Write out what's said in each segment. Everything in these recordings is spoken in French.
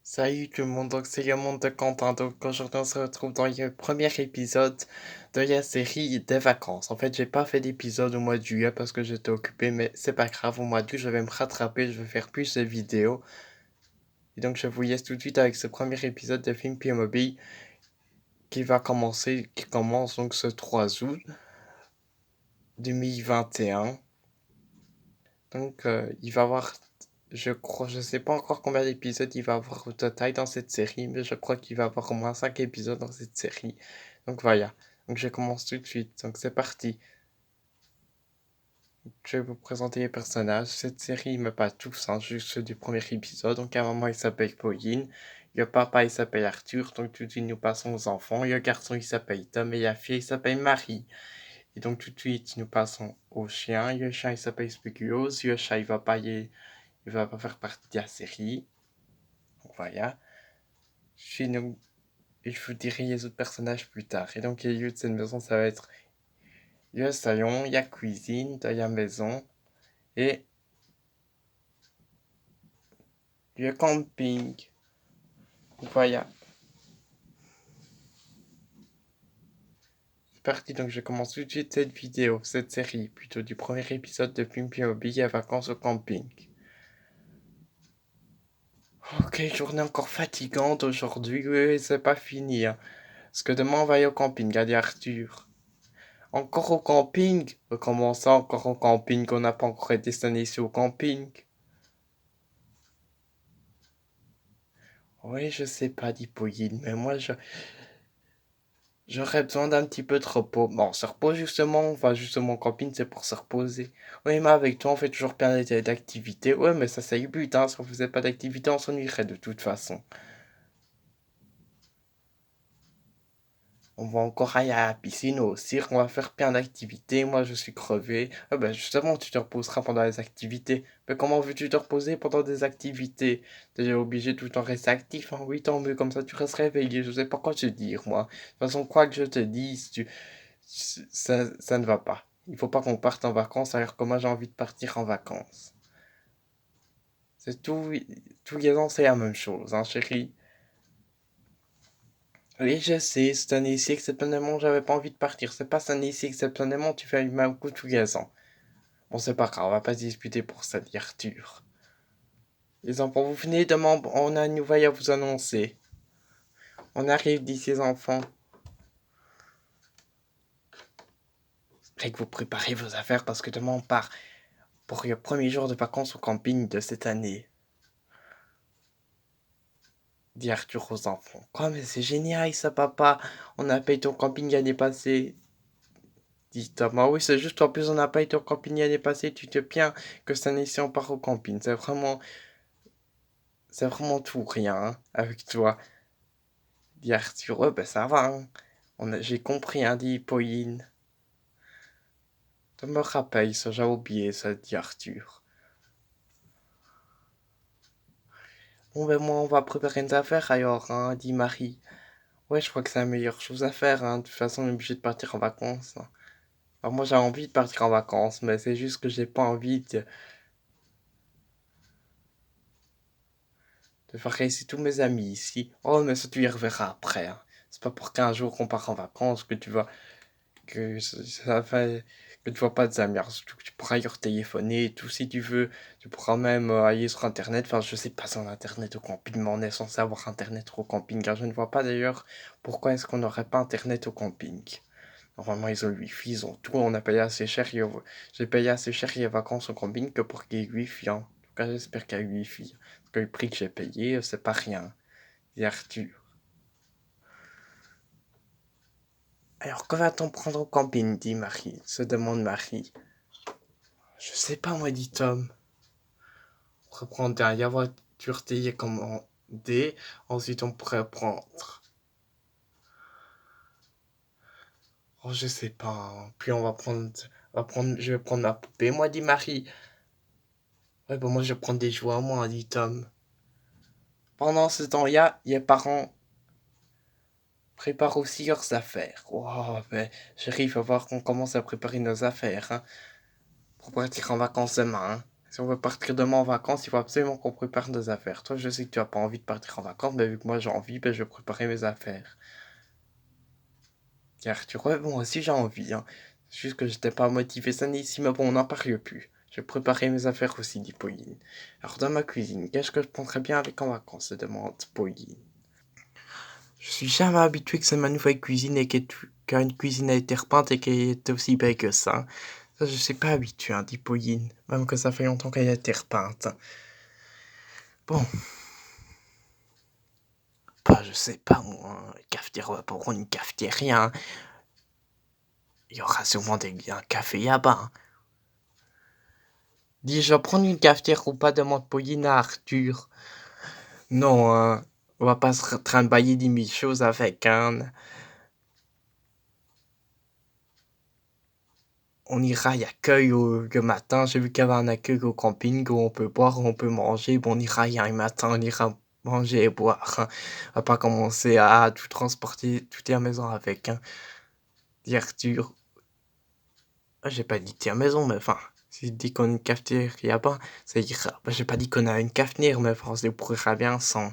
Salut tout le monde, donc c'est le monde de Quentin. Donc aujourd'hui on se retrouve dans le premier épisode de la série des vacances. En fait, j'ai pas fait d'épisode au mois de juillet parce que j'étais occupé, mais c'est pas grave, au mois d'août je vais me rattraper, je vais faire plus de vidéos. Et donc je vous laisse tout de suite avec ce premier épisode de Film Playmobil qui commence donc ce 3 août 2021. Donc il va y avoir, je crois, je sais pas encore combien d'épisodes il va y avoir au total dans cette série, mais je crois qu'il va y avoir au moins 5 épisodes dans cette série. Donc voilà, donc je commence tout de suite, donc c'est parti. Je vais vous présenter les personnages. Cette série, mais pas tous, hein, juste ceux du premier épisode. Donc à un moment il s'appelle Pauline, le papa il s'appelle Arthur, donc tout de suite nous passons aux enfants. Le garçon il s'appelle Tom et la fille il s'appelle Marie. Et donc tout de suite nous passons au chien. Le chien il s'appelle Spéculoos, le chat il va pas faire partie de la série. Donc voilà. Sinon, je vous dirai les autres personnages plus tard. Et donc, les lieux de cette maison, ça va être le salon, la cuisine de la maison et le camping. Voilà. C'est parti, donc je commence tout de suite cette vidéo, cette série, plutôt du premier épisode de Pimpy Hobby à vacances au camping. Ok, journée encore fatigante aujourd'hui, oui, c'est pas fini, hein. Parce que demain on va aller au camping, allez Arthur. Encore au camping? Comment ça, encore au camping? On n'a pas encore été cette année ici au camping? Oui, je sais pas, dit Pauline, mais j'aurais besoin d'un petit peu de repos. Bon, se repose justement, on va justement au camping, c'est pour se reposer. Oui, mais avec toi, on fait toujours plein d'activités. Ouais, mais ça, c'est le but, hein. Si on faisait pas d'activités, on s'ennuierait de toute façon. On va encore aller à la piscine, au cirque, on va faire plein d'activités. Moi, je suis crevé. Ah ben, justement, tu te reposeras pendant les activités. Mais comment veux-tu te reposer pendant des activités? T'es obligé de tout le temps rester actif, hein? Oui, tant mieux, comme ça tu restes réveillé. Je sais pas quoi te dire, moi. De toute façon, quoi que je te dise, ça ne va pas. Il faut pas qu'on parte en vacances alors que moi j'ai envie de partir en vacances. C'est tout, tous les ans c'est la même chose, hein, chérie. Oui, je sais, cette année-ci, exceptionnellement, j'avais pas envie de partir. C'est pas cette année-ci, exceptionnellement, tu fais le même coup tous les ans. Bon, c'est pas grave, on va pas se disputer pour ça, dit Arthur. Les enfants, vous venez demain, on a une nouvelle à vous annoncer. On arrive d'ici, les enfants. Faudrait que vous préparez vos affaires parce que demain on part pour le premier jour de vacances au camping de cette année, dit Arthur aux enfants. Quoi, mais c'est génial ça, papa. On a payé ton camping l'année passée, dit Thomas. Oui, c'est juste en plus, on n'a pas été au camping l'année passée. Tu te plains que cette année-ci on part au camping. C'est vraiment tout rien, hein, avec toi, dit Arthur. Ouais, ben ça va, hein. J'ai compris, hein, dit Pauline. Ça me rappelle ça, j'ai oublié ça, dit Arthur. Bon, ben moi, on va préparer une affaire alors, hein, dit Marie. Ouais, je crois que c'est la meilleure chose à faire, hein. De toute façon, on est obligé de partir en vacances, hein. Alors moi, j'ai envie de partir en vacances, mais c'est juste que j'ai pas envie de faire rester tous mes amis ici. Oh, mais ça, tu y reverras après, hein. C'est pas pour 15 jours qu'on part en vacances que ça fait, que tu vois pas des amis. Alors, surtout que tu pourras y téléphoner et tout si tu veux. Tu pourras même aller sur Internet. Enfin, je sais pas si on a Internet au camping, mais on est censé avoir Internet au camping. Car je ne vois pas d'ailleurs pourquoi est-ce qu'on n'aurait pas Internet au camping. Normalement, ils ont le wifi, ils ont tout. On a payé assez cher. J'ai payé assez cher les vacances au camping que pour qu'il y ait wifi, hein. En tout cas, j'espère qu'il y a wifi. Parce que le prix que j'ai payé, c'est pas rien. Et Arthur. Alors, que va-t-on prendre au camping, dit Marie, se demande Marie. Je sais pas, moi, dit Tom. On pourrait prendre la voiture télécommandée. Ensuite, on pourrait prendre. Oh, je sais pas, hein. Puis je vais prendre ma poupée, moi, dit Marie. Ouais, bon, moi, je vais prendre des jouets à moi, dit Tom. Pendant ce temps-là, les parents préparent aussi leurs affaires. Oh, ben, chérie, il va voir qu'on commence à préparer nos affaires, hein, pour partir en vacances demain, hein. Si on veut partir demain en vacances, il faut absolument qu'on prépare nos affaires. Toi, je sais que tu as pas envie de partir en vacances, mais vu que moi j'ai envie, ben, je vais préparer mes affaires. Car tu vois, moi aussi j'ai envie, hein. C'est juste que j'étais pas motivé ça ni ici, mais bon, on n'en parle plus. Je vais préparer mes affaires aussi, dit Pauline. Alors, dans ma cuisine, qu'est-ce que je prendrais bien avec en vacances, se demande Pauline. Je suis jamais habitué que c'est ma nouvelle cuisine et qu'une cuisine a été repeinte et qu'elle est aussi belle que ça. Ça, je suis pas habitué, hein, dit Pauline. Même que ça fait longtemps qu'elle a été repeinte. Bon, bah, je sais pas, moi. Cafetière, on va pas prendre une cafetière, hein. Il y aura sûrement un café là-bas, hein. Dis, je vais prendre une cafetière ou pas, demande Pauline à Arthur. Non, hein, on va pas se trimballer 10 000 choses avec, hein. On ira à l'accueil le matin. J'ai vu qu'il y avait un accueil au camping où on peut boire, où on peut manger. Bon, on ira hier le matin, on ira manger et boire, hein. On va pas commencer à tout transporter, tout à la maison avec, hein. Dit Arthur. Ah, j'ai pas dit à la maison, mais enfin, si je dis qu'on a une cafetière qu'il y a pas, ça ira. Bah, j'ai pas dit qu'on a une cafetière, mais enfin, on se débrouillera bien sans.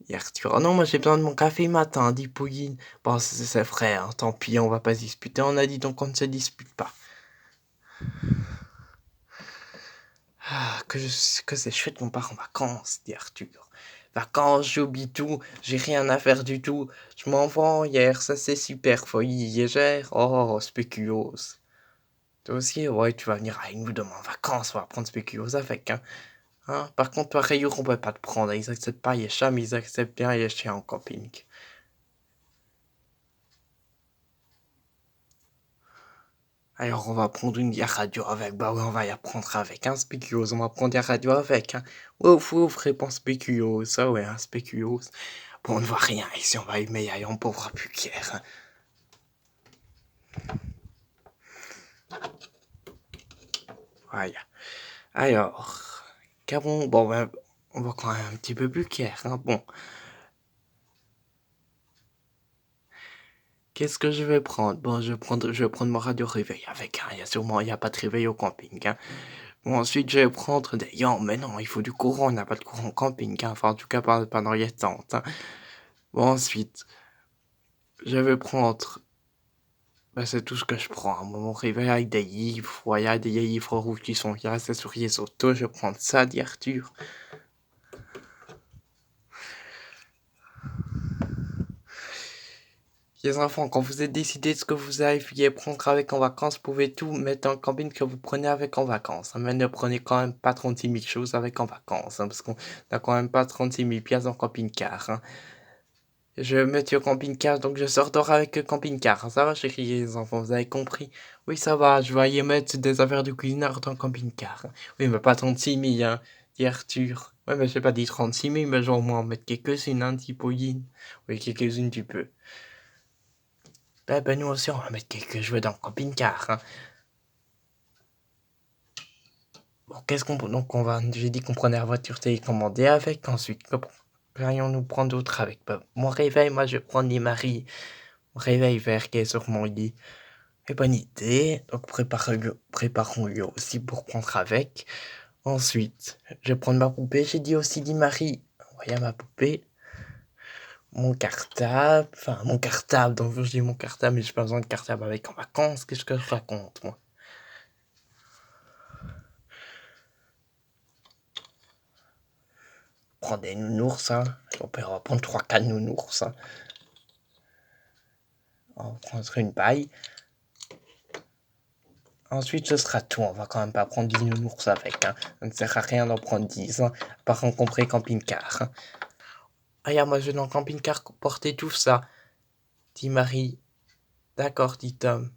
Dit Arthur. Oh non, moi j'ai besoin de mon café matin, dit Pauline. Bon, c'est vrai, hein, tant pis, on va pas se disputer. On a dit donc on ne se dispute pas. Ah, que c'est chouette qu'on part en vacances, dit Arthur. Vacances, j'oublie tout, j'ai rien à faire du tout. Je m'en vais hier, ça c'est super, folie légère. Oh, spéculoos. Toi aussi, ouais, tu vas venir avec nous demain en vacances, on va prendre spéculoos avec, hein. Hein. Par contre, toi, Rayur, on peut pas te prendre, ils acceptent pas les chats, mais ils acceptent bien les chiens en camping. Alors, on va prendre une radio avec. Bah oui, on va y apprendre avec un spéculoos. On va prendre la radio avec, hein. Ouf, ouf, réponse spéculoos. Ça, ouais, un spéculoos. Bon, on ne voit rien ici, on va y mettre, on ne pourra plus qu'hier, hein. Voilà. Alors, qu'avons. Bon, ben, on va quand même un petit peu plus qu'hier, hein. Bon. Qu'est-ce que je vais prendre? Bon, je vais prendre mon radio réveil avec, hein. Il n'y a pas de réveil au camping, hein. Bon, ensuite, je vais prendre des mais non, il faut du courant, on n'a pas de courant au camping, hein. Enfin, en tout cas, pas dans les tentes, hein. Bon, ensuite, je vais prendre. Bah, c'est tout ce que je prends. Mon réveil avec des livres. Voilà, des livres rouges qui sont là, c'est sur les autos. Je vais prendre ça, dit Arthur. Les enfants, quand vous êtes décidé de ce que vous allez prendre avec en vacances, vous pouvez tout mettre dans le camping que vous prenez avec en vacances, hein. Mais ne prenez quand même pas 36 000 choses avec en vacances, hein, parce qu'on n'a quand même pas 36 000 pièces en camping-car, hein. Je vais mettre le camping-car, donc je sors dehors avec le camping-car, hein. Ça va, chérie, les enfants, vous avez compris? Oui, ça va, je vais y mettre des affaires de cuisinard dans le camping-car, hein. Oui, mais pas 36 000, hein, dit Arthur. Ouais, mais j'ai pas dit 36 000, mais je vais au moins en mettre quelques-unes, hein, dit Pauline. Oui, quelques-unes, tu peux. Ben, nous aussi, on va mettre quelques jouets dans le camping-car, hein. Bon, qu'est-ce qu'on... Donc, j'ai dit qu'on prenait la voiture télécommandée avec, ensuite, que pourrions-nous prendre d'autres avec? Ben, mon réveil, moi, je vais prendre les maris. Mon réveil vert qui est sur mon lit. Et bonne idée. Donc, préparons-le aussi pour prendre avec. Ensuite, je vais prendre ma poupée. J'ai dit aussi, dit Marie. Voyez ma poupée. Mon cartable. Donc, je dis mon cartable, mais j'ai pas besoin de cartable avec en vacances. Qu'est-ce que je raconte, moi? Prendre des nounours, hein. On peut prendre 3-4 nounours, hein. On va prendre une paille. Ensuite, ce sera tout. On va quand même pas prendre 10 nounours avec, hein. Ça ne sert à rien d'en prendre 10, hein. Par rencontrer camping-car, hein. Ah, moi je vais dans le camping-car porter tout ça, dit Marie. D'accord, dit Tom.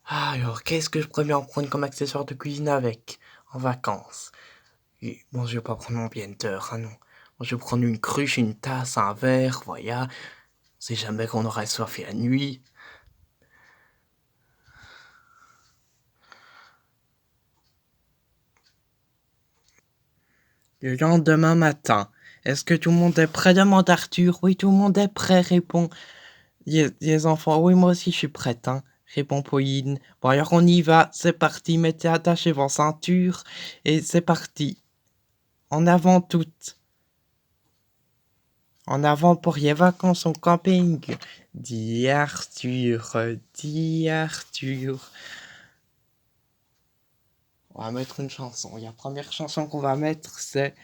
Ah, alors, qu'est-ce que je pourrais bien en prendre comme accessoire de cuisine avec, en vacances? Et, bon, je vais pas prendre mon blender, hein, non. Bon, je vais prendre une cruche, une tasse, un verre, voilà. On sait jamais qu'on aurait soif la nuit. Le lendemain matin, est-ce que tout le monde est prêt? Demande Arthur. Oui, tout le monde est prêt, répond les enfants. Oui, moi aussi, je suis prête, hein. répond Pauline. Bon alors on y va, c'est parti, mettez attachez vos ceintures et c'est parti. En avant toutes. En avant pour les vacances au camping, dit Arthur, dit Arthur. On va mettre une chanson. La première chanson qu'on va mettre, c'est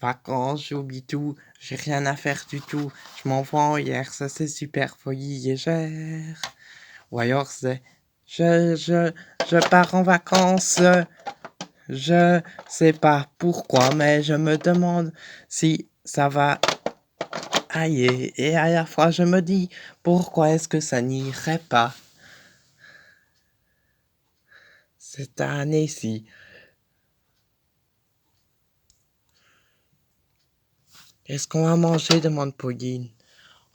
vacances, j'oublie tout, j'ai rien à faire du tout, je m'en vais en hier, ça c'est super folie légère. Ou alors c'est je pars en vacances, je sais pas pourquoi, mais je me demande si ça va aller. Et à la fois je me dis, pourquoi est-ce que ça n'irait pas cette année-ci? Qu'est-ce qu'on va manger demande Pauline.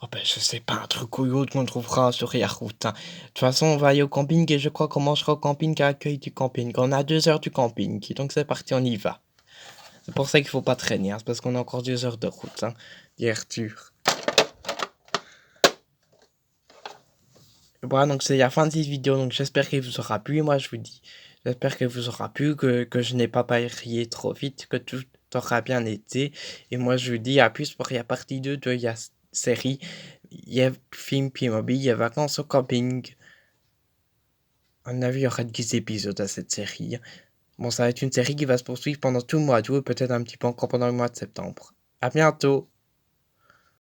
Oh ben je sais pas, un truc ou l'autre qu'on trouvera sur la route, hein. De toute façon, on va aller au camping et je crois qu'on mangera au camping à l'accueil du camping. On a 2 heures du camping, donc c'est parti, on y va. C'est pour ça qu'il faut pas traîner, hein, c'est parce qu'on a encore 2 heures de route, hein, dit Arthur. Voilà, donc c'est la fin de cette vidéo, donc j'espère qu'elle vous aura plu, moi je vous dis. J'espère qu'elle vous aura plu, que je n'ai pas parlé trop vite, que tout aura bien été. Et moi je vous dis à plus pour la partie 2 de la série. Il y a film Playmobil, il y a vacances au camping. À mon avis, il y aura 10 épisodes à cette série. Bon, ça va être une série qui va se poursuivre pendant tout le mois d'août et peut-être un petit peu encore pendant le mois de septembre. À bientôt!